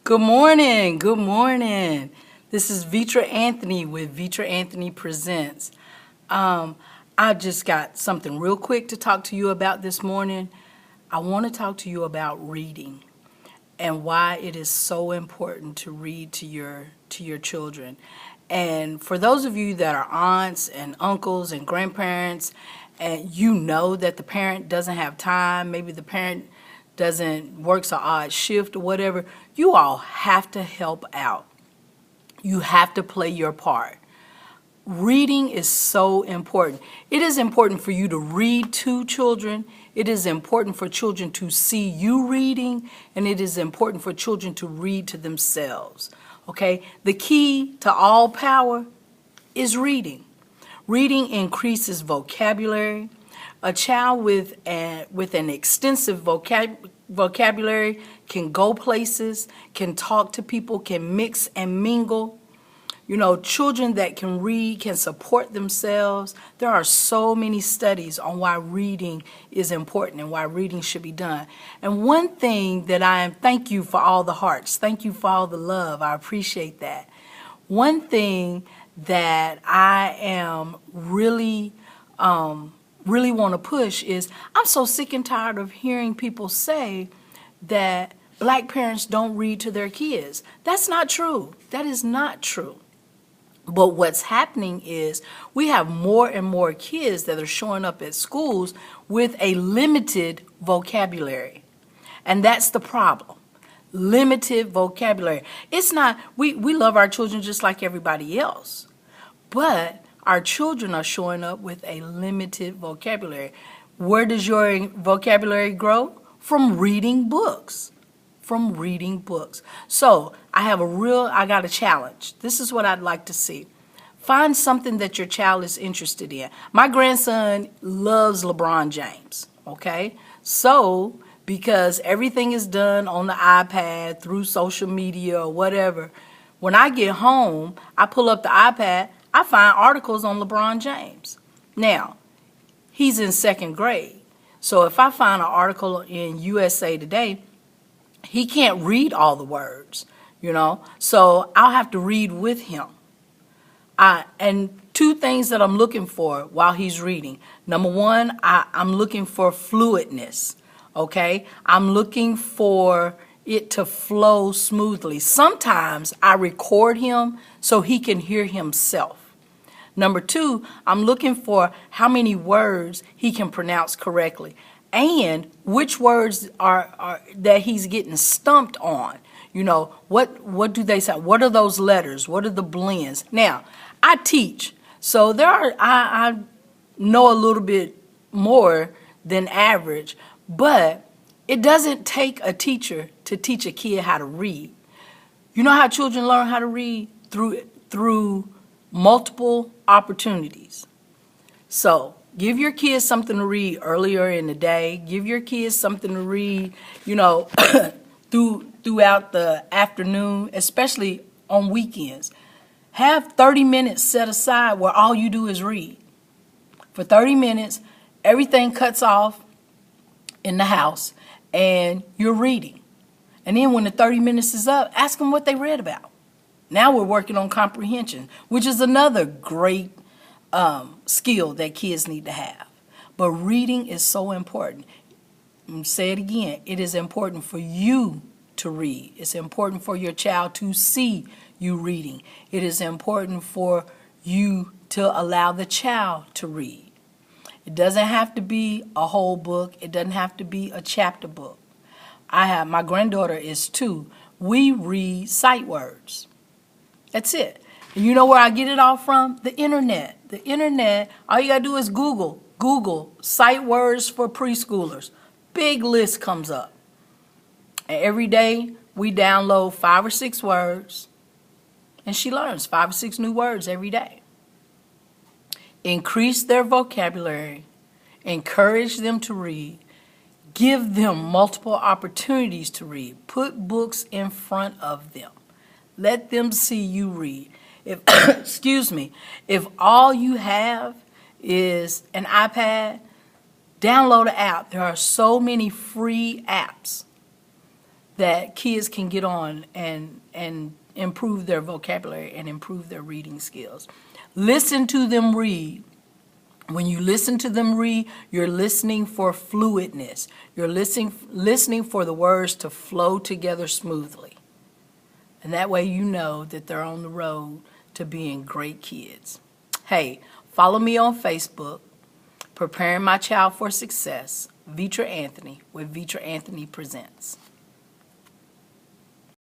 Good morning. Good morning. This is Vetria Anthony with Vetria Anthony Presents. Um, I just got something real quick to talk to you about this morning. I want to talk to you about reading and why it is so important to read to your children. And for those of you that are aunts and uncles and grandparents, and you know that the parent doesn't have time, maybe the parent doesn't works an odd shift or whatever, you all have to help out. You have to play your part. Reading is so important. It is important for you to read to children. It is important for children to see you reading, and it is important for children to read to themselves. Okay? The key to all power is reading. Reading increases vocabulary. A child with an extensive vocabulary can go places, can talk to people, can mix and mingle. You know, children that can read can support themselves. There are so many studies on why reading is important and why reading should be done. And one thing that thank you for all the hearts. Thank you for all the love. I appreciate that. One thing that I am really want to push is I'm so sick and tired of hearing people say that black parents don't read to their kids. That's not true. That is not true. But what's happening is we have more and more kids that are showing up at schools with a limited vocabulary. And that's the problem. Limited vocabulary. It's not, we love our children just like everybody else. But our children are showing up with a limited vocabulary. Where does your vocabulary grow? From reading books. From reading books. So I got a challenge. This is what I'd like to see. Find something that your child is interested in. My grandson loves LeBron James, okay? So, because everything is done on the iPad, through social media or whatever, when I get home, I pull up the iPad, I find articles on LeBron James. Now, he's in second grade. So if I find an article in USA Today, he can't read all the words, so I'll have to read with him. And two things that I'm looking for while he's reading. Number one, I'm looking for fluidness, okay? I'm looking for it to flow smoothly. Sometimes I record him so he can hear himself. Number two, I'm looking for how many words he can pronounce correctly and which words are that he's getting stumped on. What do they say? What are those letters? What are the blends? Now, I teach, so I know a little bit more than average, but it doesn't take a teacher to teach a kid how to read. You know how children learn how to read? Through multiple opportunities. So give your kids something to read earlier in the day. Give your kids something to read, throughout the afternoon, especially on weekends. Have 30 minutes set aside where all you do is read. For 30 minutes, everything cuts off in the house and you're reading. And then when the 30 minutes is up, ask them what they read about. Now we're working on comprehension, which is another great skill that kids need to have. But reading is so important. And say it again, it is important for you to read. It's important for your child to see you reading. It is important for you to allow the child to read. It doesn't have to be a whole book. It doesn't have to be a chapter book. My granddaughter is 2. We read sight words. That's it. And you know where I get it all from? The internet. The internet, all you gotta do is Google sight words for preschoolers. Big list comes up. And every day we download 5 or 6 words, and she learns 5 or 6 new words every day. Increase their vocabulary, encourage them to read, give them multiple opportunities to read, put books in front of them. Let them see you read. If if all you have is an iPad, download an app. There are so many free apps that kids can get on and improve their vocabulary and improve their reading skills. Listen to them read. When you listen to them read, you're listening for fluidness. You're listening for the words to flow together smoothly. And that way you know that they're on the road to being great kids. Hey, follow me on Facebook, Preparing My Child for Success, Vetria Anthony, with Vetria Anthony Presents.